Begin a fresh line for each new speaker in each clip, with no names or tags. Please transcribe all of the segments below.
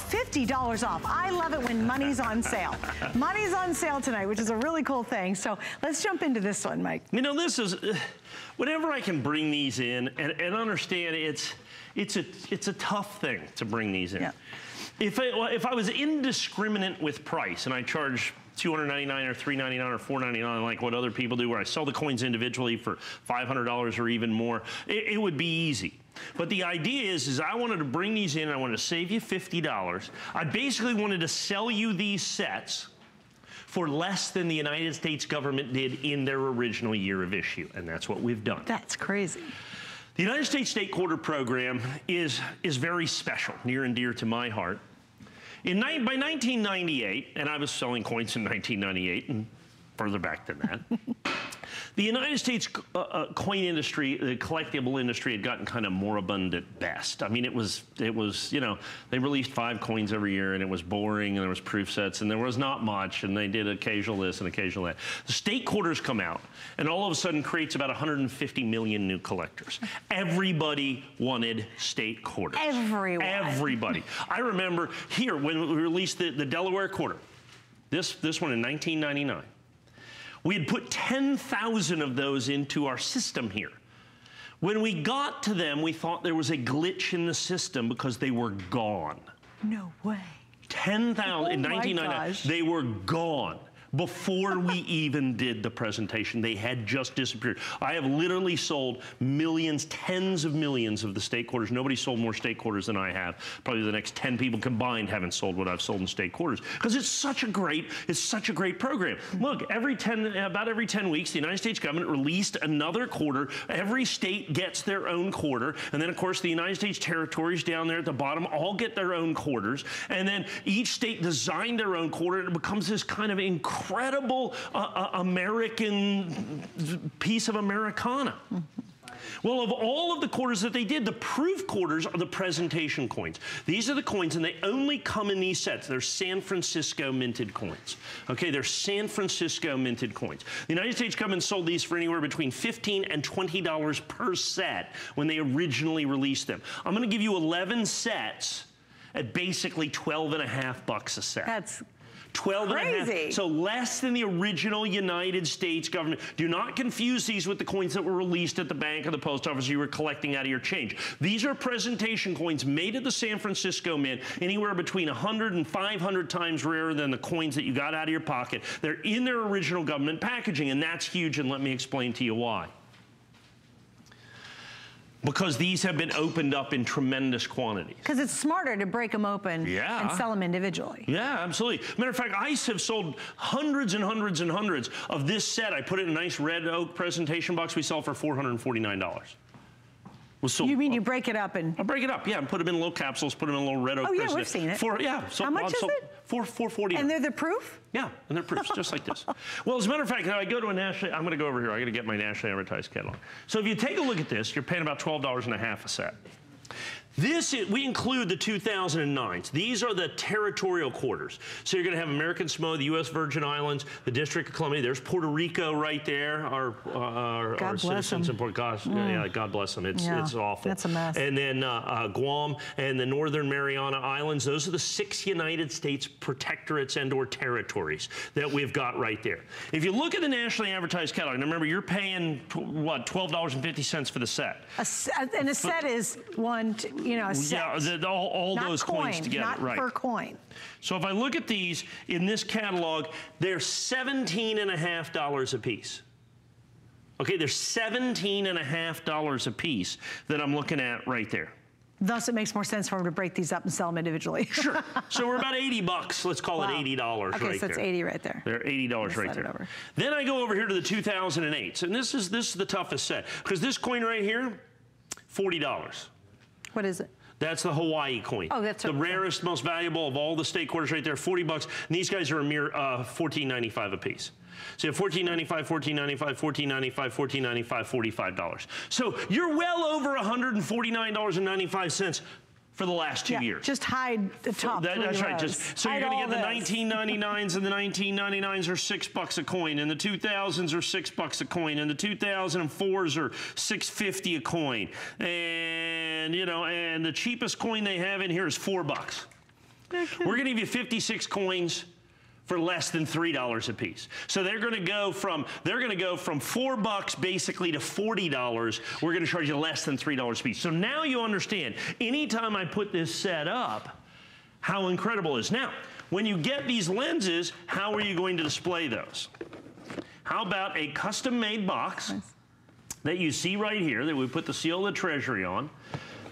$50 off. I love it when money's on sale. Money's on sale tonight, which is a really cool thing. So let's jump into this one, Mike.
You know, this is, whenever I can bring these in and understand it's a tough thing to bring these in. Yeah. If I was indiscriminate with price and I charge $299 or $399 or $499 like what other people do, where I sell the coins individually for $500 or even more, it would be easy. But the idea is I wanted to bring these in, I wanted to save you $50. I basically wanted to sell you these sets for less than the United States government did in their original year of issue, and that's what we've done.
That's crazy.
The United States State Quarter Program is very special, near and dear to my heart. By 1998, and I was selling coins in 1998 and further back than that, the United States coin industry, the collectible industry, had gotten kind of moribund at best. I mean, it was, you know, they released 5 coins every year, and it was boring, and there was proof sets, and there was not much, and they did occasional this and occasional that. The state quarters come out, and all of a sudden creates about 150 million new collectors. Everybody wanted state quarters.
Everyone.
Everybody. I remember here, when we released the Delaware quarter, this one in 1999, we had put 10,000 of those into our system here. When we got to them, we thought there was a glitch in the system because they were gone.
No way.
10,000 in 1999, they were gone. Before we even did the presentation, they had just disappeared. I have literally sold millions, tens of millions of the state quarters. Nobody sold more state quarters than I have. Probably the next 10 people combined haven't sold what I've sold in state quarters, because it's such a great program. Look, about every 10 weeks, the United States government released another quarter. Every state gets their own quarter, and then of course the United States territories down there at the bottom all get their own quarters, and then each state designed their own quarter, and it becomes this kind of incredible American piece of Americana. Well, of all of the quarters that they did, the proof quarters are the presentation coins. These are the coins, and they only come in these sets. They're San Francisco minted coins. Okay, they're San Francisco minted coins. The United States government sold these for anywhere between $15 and $20 per set when they originally released them. I'm going to give you 11 sets at basically $12.50 a set.
That's
12
crazy.
and a half. So less than the original United States government. Do not confuse these with the coins that were released at the bank or the post office you were collecting out of your change. These are presentation coins made at the San Francisco Mint, anywhere between 100 and 500 times rarer than the coins that you got out of your pocket. They're in their original government packaging, and that's huge, and let me explain to you why. Because these have been opened up in tremendous quantities.
Because it's smarter to break them open and sell them individually.
Yeah, absolutely. Matter of fact, ICE have sold hundreds and hundreds and hundreds of this set. I put it in a nice red oak presentation box. We sell for $449.
You mean you break it up and...
I break it up, yeah, and put them in little capsules, put them in a little red oak.
Oh yeah, we've seen it.
How
much is it?
$449.
And they're the proof?
Yeah, and they're proofs, just like this. Well, as a matter of fact, I go to a national, I'm gonna go over here, I gotta get my nationally advertised catalog. So if you take a look at this, you're paying about $12.50 a set. We include the 2009s. These are the territorial quarters. So you're going to have American Samoa, the U.S. Virgin Islands, the District of Columbia. There's Puerto Rico right there. Our citizens in Puerto Rico. Yeah, God bless them. It's awful.
That's a mess.
And then Guam and the Northern Mariana Islands. Those are the 6 United States protectorates and/or territories that we've got right there. If you look at the nationally advertised catalog, now remember you're paying what, $12.50 for the set.
And a set is one. A set.
Yeah, all those coins together,
not
right?
Per coin.
So if I look at these in this catalog, they're $17.50 a piece. Okay, they're $17.50 a piece that I'm looking at right there.
Thus, it makes more sense for them to break these up and sell them individually.
Sure. So we're about $80. Let's call it $80 right there.
Okay, so it's 80 right there.
They're $80 right there. Then I go over here to the 2008s, and this is the toughest set because this coin right here, $40. What
is it?
That's the Hawaii coin. Oh, that's the rarest, most valuable of all the state quarters right there, $40. And these guys are a mere $14.95 a piece. So you have $14.95, $14.95, $14.95, $14.95, $45. So you're well over $149.95 for the last 2 years.
Just hide the top.
That's right. So you're going to get the 1999s, and the 1999s are $6 a coin, and the 2000s are $6 a coin, and the 2004s are $6.50 a coin, and and the cheapest coin they have in here is $4. We're gonna give you 56 coins for less than $3 a piece. So they're gonna go from $4 basically to $40. We're gonna charge you less than $3 a piece. So now you understand, anytime I put this set up, how incredible it is. Now, when you get these lenses, how are you going to display those? How about a custom-made box that you see right here that we put the seal of the Treasury on?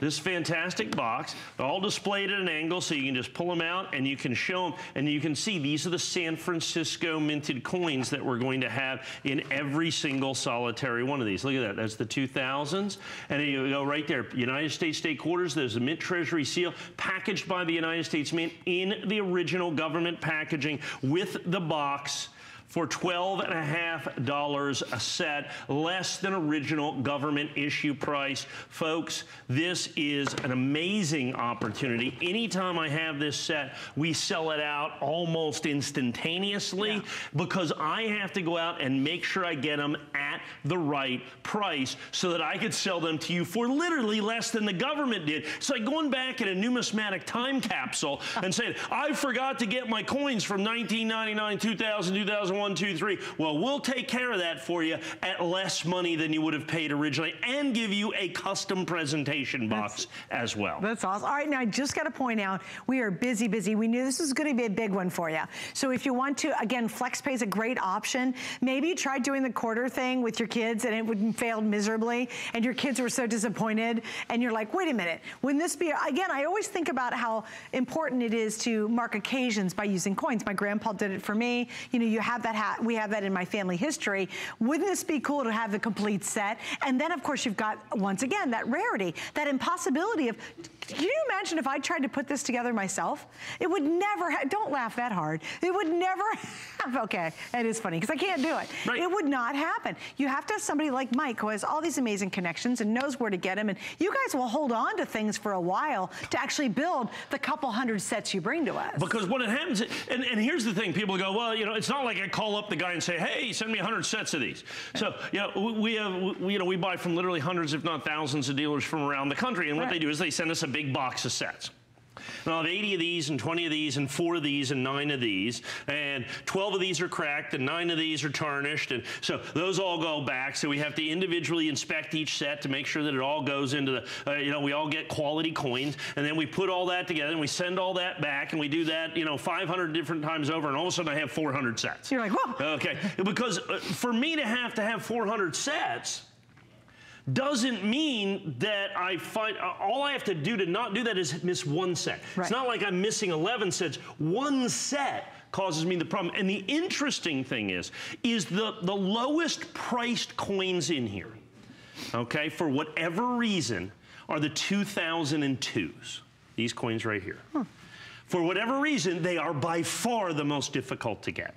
This fantastic box, all displayed at an angle, so you can just pull them out and you can show them, and you can see these are the San Francisco minted coins that we're going to have in every single solitary one of these. Look at that, that's the 2000s, and you go right there, United States State Quarters, there's a Mint Treasury seal, packaged by the United States Mint in the original government packaging with the box, for $12.50 a set, less than original government issue price. Folks, this is an amazing opportunity. Anytime I have this set, we sell it out almost instantaneously because I have to go out and make sure I get them at the right price so that I could sell them to you for literally less than the government did. It's like going back in a numismatic time capsule and saying, I forgot to get my coins from 1999, 2000, 2001, 2, 3. Well, we'll take care of that for you at less money than you would have paid originally and give you a custom presentation box as well.
That's awesome. All right, now I just got to point out, we are busy. We knew this was going to be a big one for you. So if you want to, again, FlexPay is a great option. Maybe you tried doing the quarter thing with your kids and it failed miserably and your kids were so disappointed and you're like, wait a minute, wouldn't this be, again, I always think about how important it is to mark occasions by using coins. My grandpa did it for me. You know, you have that we have that in my family history. Wouldn't this be cool to have the complete set? And then of course you've got, once again, that rarity, that impossibility of, can you imagine if I tried to put this together myself? It would never, don't laugh that hard. It would never have, okay, it is funny because I can't do it. Right. It would not happen. You have to have somebody like Mike who has all these amazing connections and knows where to get them, and you guys will hold on to things for a while to actually build the couple hundred sets you bring to us.
Because when it happens, and here's the thing, people go, well, you know, it's not like I call up the guy and say, hey, send me 100 sets of these. So, you know, we buy from literally hundreds, if not thousands of dealers from around the country, and what they do is they send us a big box of sets. And I'll have 80 of these and 20 of these and 4 of these and 9 of these, and 12 of these are cracked and 9 of these are tarnished, and so those all go back. So we have to individually inspect each set to make sure that it all goes into the, you know, we all get quality coins, and then we put all that together and we send all that back, and we do that, you know, 500 different times over, and all of a sudden I have 400 sets.
You're like, whoa.
Okay, because for me to have 400 sets doesn't mean that I find, all I have to do to not do that is miss one set. Right. It's not like I'm missing 11 sets. One set causes me the problem. And the interesting thing is the lowest priced coins in here, okay, for whatever reason, are the 2002s. These coins right here. Huh. For whatever reason, they are by far the most difficult to get.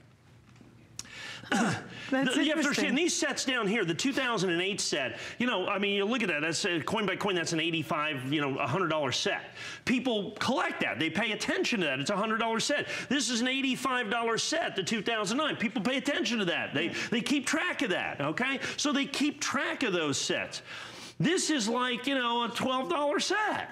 You have to understand, these sets down here, the 2008 set, you know, I mean, you look at that, that's coin by coin, that's an $85, you know, $100 set. People collect that. They pay attention to that. It's a $100 set. This is an $85 set, the 2009. People pay attention to that. They keep track of that, okay? So they keep track of those sets. This is like, you know, a $12 set.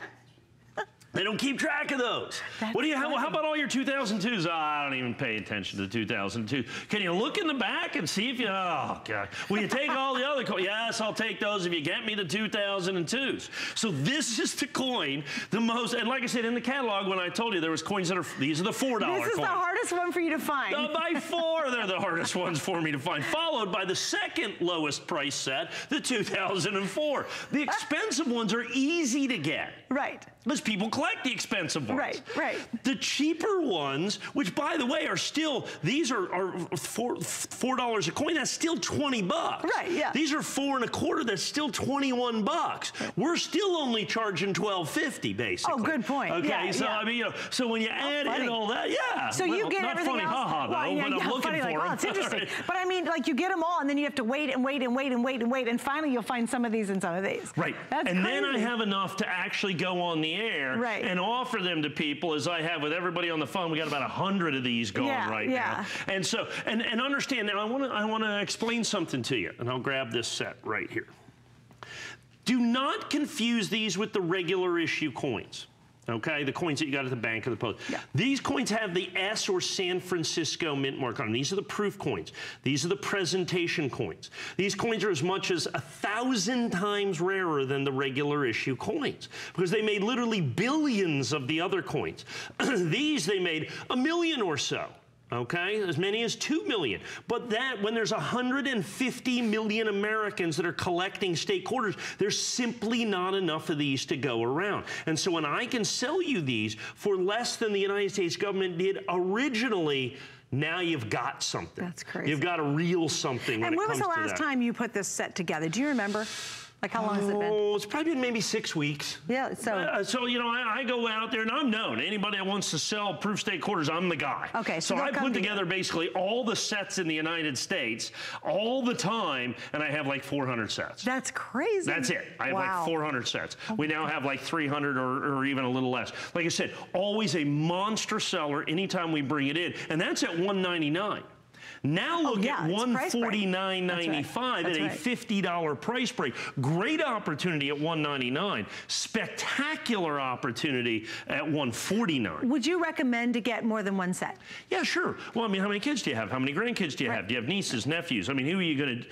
They don't keep track of those. What do you? How about all your 2002s? Oh, I don't even pay attention to 2002. Can you look in the back and see if you? Oh God! Will you take all the other coins? Yes, I'll take those if you get me the 2002s. So this is the coin, the most. And like I said in the catalog, when I told you there was coins that are these are the $4 coins.
This is the hardest one for you to find.
By far, they're the hardest ones for me to find. Followed by the second lowest price set, the 2004. The expensive ones are easy to get.
Right.
Because people collect the expensive ones.
Right, right.
The cheaper ones, which by the way are still, these are $4 a coin, that's still 20 bucks.
Right, yeah.
These are 4 1/4, that's still 21 bucks. We're still only charging $12.50 basically.
Oh, good point.
Okay,
yeah,
so
yeah.
I mean, you know, so when you add in all that, yeah.
So you get
not
everything
funny,
else.
haha, though,
Well, yeah,
but I'm looking
funny,
for
like,
them.
oh, it's interesting.
Right.
But I mean, like you get them all, and then you have to wait and wait and wait and wait and wait, and finally you'll find some of these and some of these.
Right.
That's
and
crazy.
then I have enough to actually go on the air and offer them to people, as I have with everybody on the phone. We got about 100 of these going right now. And so, and understand now, I want to explain something to you, and I'll grab this set right here. Do not confuse these with the regular issue coins. Okay, the coins that you got at the bank or the post. Yeah. These coins have the S or San Francisco mint mark on them. These are the proof coins. These are the presentation coins. These coins are as much as 1,000 times rarer than the regular issue coins because they made literally billions of the other coins. These they made 1 million or so. Okay, as many as 2 million. But that, when there's 150 million Americans that are collecting state quarters, there's simply not enough of these to go around. And so when I can sell you these for less than the United States government did originally, now you've got something.
That's crazy.
You've got a real something when it comes to that.
And when was the last time you put this set together? Do you remember? Like, how long has it been?
Oh, it's probably been maybe 6 weeks.
Yeah,
so you know, I go out there, and I'm known. Anybody that wants to sell proof state quarters, I'm the guy.
Okay,
so I put together basically all the sets in the United States all the time, and I have like 400 sets.
That's crazy.
That's it. I have like 400 sets. We now have like 300 or even a little less. Like I said, always a monster seller anytime we bring it in, and that's at $199. Now look at $149.95 at a $50 price break. Great opportunity at $199. Spectacular opportunity at $149.
Would you recommend to get more than one set?
Yeah, sure. Well, I mean, how many kids do you have? How many grandkids do you have? Do you have nieces, nephews? I mean, who are you going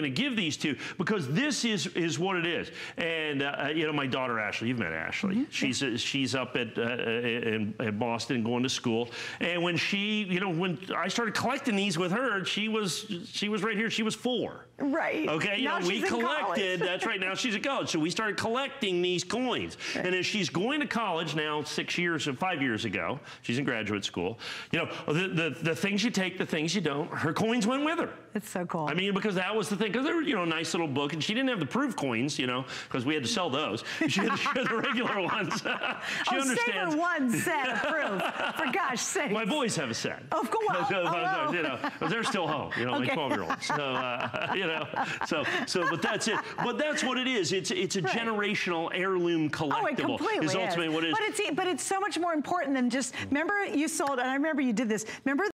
to give these to? Because this is what it is. And you know, my daughter Ashley, you've met Ashley. She's up at Boston going to school. And when when I started collecting these with her, she was right here. She was 4.
Right.
Okay. You know, we collected. That's right. Now she's at college, so we started collecting these coins. Right. And as she's going to college now, 5 years ago, she's in graduate school. You know, the things you take, the things you don't. Her coins went with her.
It's so cool.
I mean, because that was the thing. Because they were, you know, a nice little book, and she didn't have the proof coins, you know, because we had to sell those. She had to share the regular ones. She understands.
Save her one set of proof. For gosh sake.
My boys have a set.
Of course.
You know, they're still home. You know, my 12-year-olds. So you know, but that's it. But that's what it is. It's a generational heirloom collectible.
Oh, it completely
is ultimately what it is.
But it's so much more important than just. Remember you sold, and I remember you did this. Remember